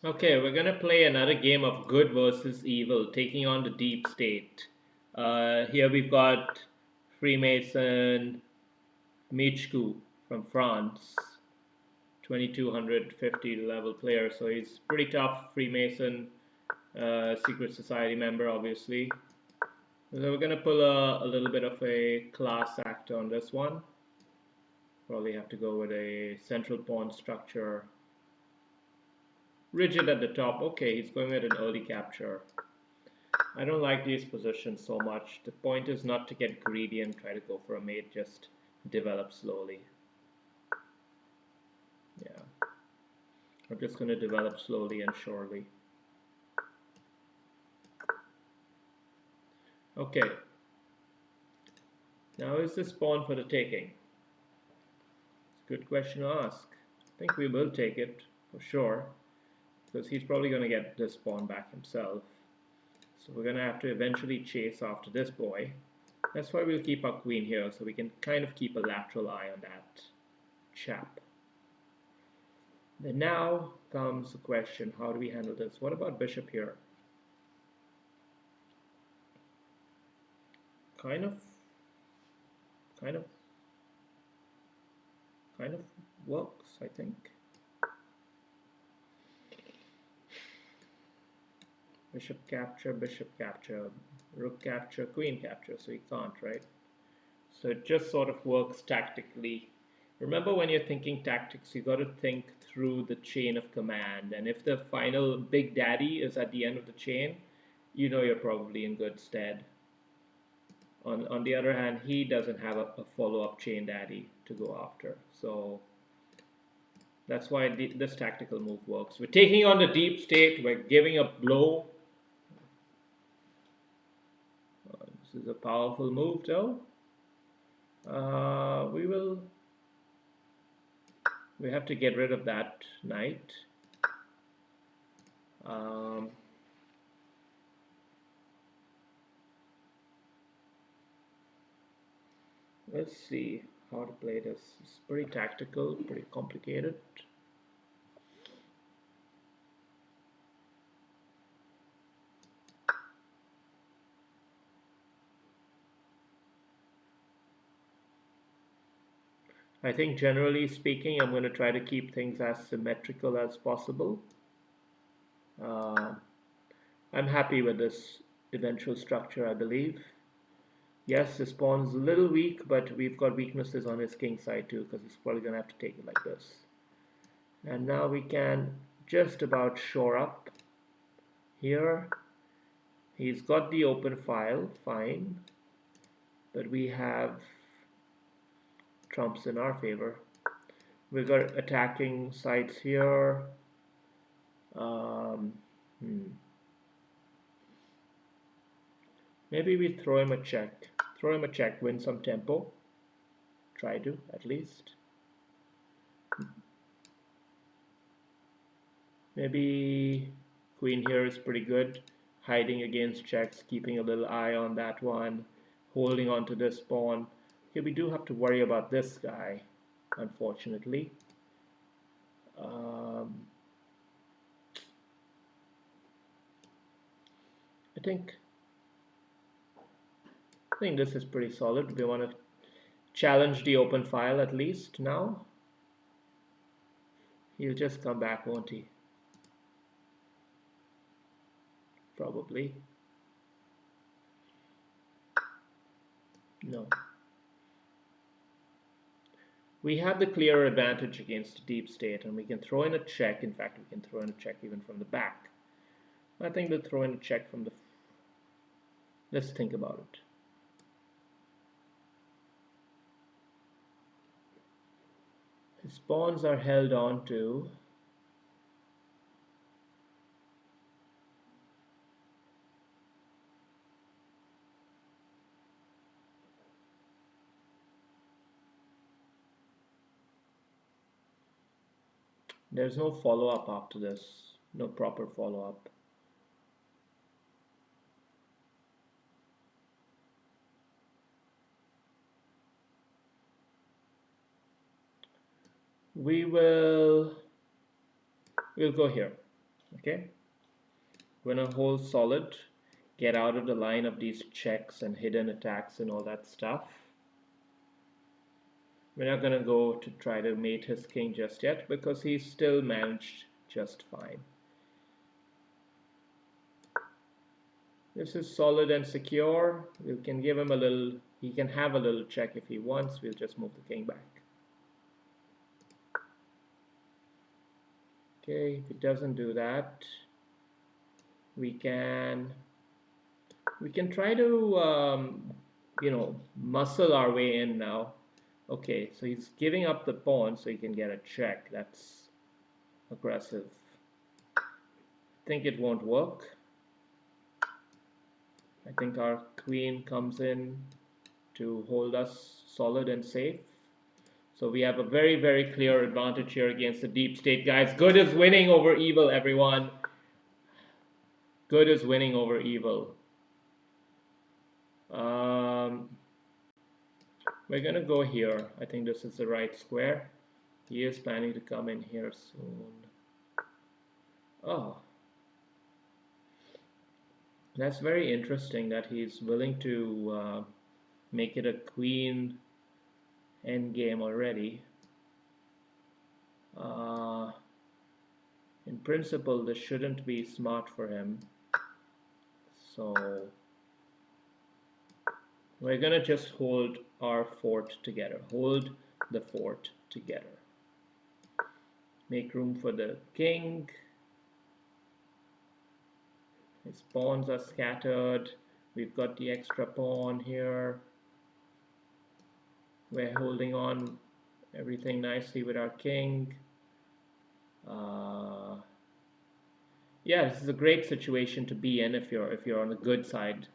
Okay, we're gonna play another game of good versus evil, taking on the deep state. Here we've got Freemason Michku from France, 2250 level player, so he's pretty tough. Freemason, secret society member, obviously. So we're gonna pull a little bit of a class act on this one. Probably have to go with a central pawn structure, rigid at the top. Okay, he's going with an early capture. I don't like these positions so much. The point is not to get greedy and try to go for a mate, just develop slowly. Yeah, I'm just going to develop slowly and surely. Okay, now is this pawn for the taking? It's a good question to ask. I think we will take it for sure, because he's probably going to get this pawn back himself. So we're going to have to eventually chase after this boy. That's why we'll keep our queen here, so we can kind of keep a lateral eye on that chap. Then now comes the question, how do we handle this? What about bishop here? Kind of, kind of, kind of works, I think. Bishop capture, rook capture, queen capture, so you can't, right? So it just sort of works tactically. Remember, when you're thinking tactics, you got to think through the chain of command. And if the final big daddy is at the end of the chain, you know you're probably in good stead. On the other hand, he doesn't have a follow-up chain daddy to go after. So that's why this tactical move works. We're taking on the deep state. We're giving a blow. This is a powerful move, though. We have to get rid of that knight. Um, let's see how to play this. It's pretty tactical, pretty complicated. I think generally speaking, I'm going to try to keep things as symmetrical as possible. Uh, I'm happy with this eventual structure, I believe. Yes, this pawn's a little weak, but we've got weaknesses on his king side too, because he's probably going to have to take it like this. And now we can just about shore up here. He's got the open file, fine, but we have trumps in our favor. We've got attacking sides here. Um, hmm. Maybe we throw him a check. Throw him a check, win some tempo. Try to, at least. Maybe queen here is pretty good. Hiding against checks, keeping a little eye on that one. Holding on to this pawn. Okay, we do have to worry about this guy, unfortunately. Um, I think this is pretty solid. We want to challenge the open file at least now. He'll just come back, won't he? Probably. No. We have the clear advantage against the deep state, and we can throw in a check. In fact, we can throw in a check even from the back. I think we'll throw in a check from the... Let's think about it. His pawns are held on to. There's no follow-up after this. No proper follow-up. We'll go here. Okay, we're gonna hold solid, get out of the line of these checks and hidden attacks and all that stuff. We're not gonna go to try to mate his king just yet because he's still managed just fine. This is solid and secure. We can give him a little, he can have a little check if he wants. We'll just move the king back. Okay, if it doesn't do that, we can try to muscle our way in now. Okay, so he's giving up the pawn so he can get a check. That's aggressive. I think it won't work. I think our queen comes in to hold us solid and safe. So we have a very, very clear advantage here against the deep state, guys. Good is winning over evil, everyone. Good is winning over evil. We're gonna go here. I think this is the right square. He is planning to come in here soon. Oh, that's very interesting that he's willing to make it a queen endgame already. In principle, this shouldn't be smart for him. So we're gonna just hold our fort together. Hold the fort together. Make room for the king. His pawns are scattered. We've got the extra pawn here. We're holding on everything nicely with our king. Yeah, this is a great situation to be in if you're on the good side.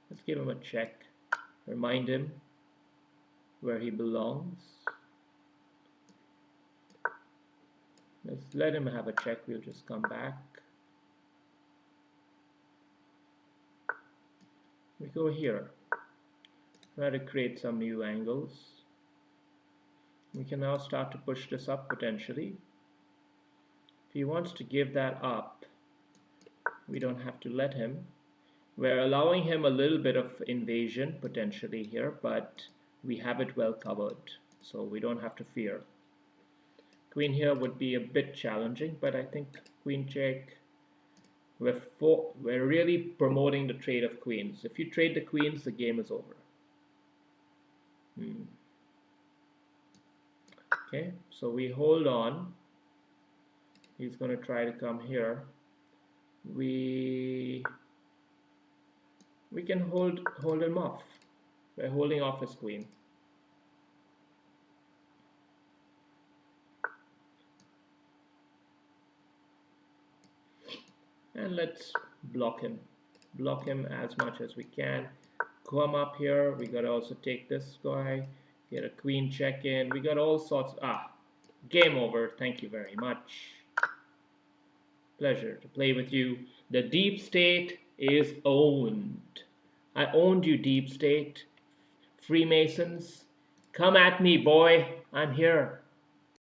Let's give him a check. Remind him where he belongs. Let's let him have a check. We'll just come back. We go here. Try to create some new angles. We can now start to push this up potentially. If he wants to give that up, we don't have to let him. We're allowing him a little bit of invasion potentially here, but we have it well covered, so we don't have to fear. Queen here would be a bit challenging, but I think queen check. We're really promoting the trade of queens. If you trade the queens, the game is over. Okay, so we hold on. He's going to try to come here. We can hold him off. We're holding off his queen. And let's block him as much as we can. Come up here. We got to also take this guy, get a queen check in. We got all sorts. Game over. Thank you very much. Pleasure to play with you. The deep state is owned. I owned you, deep state. Freemasons, come at me, boy. I'm here.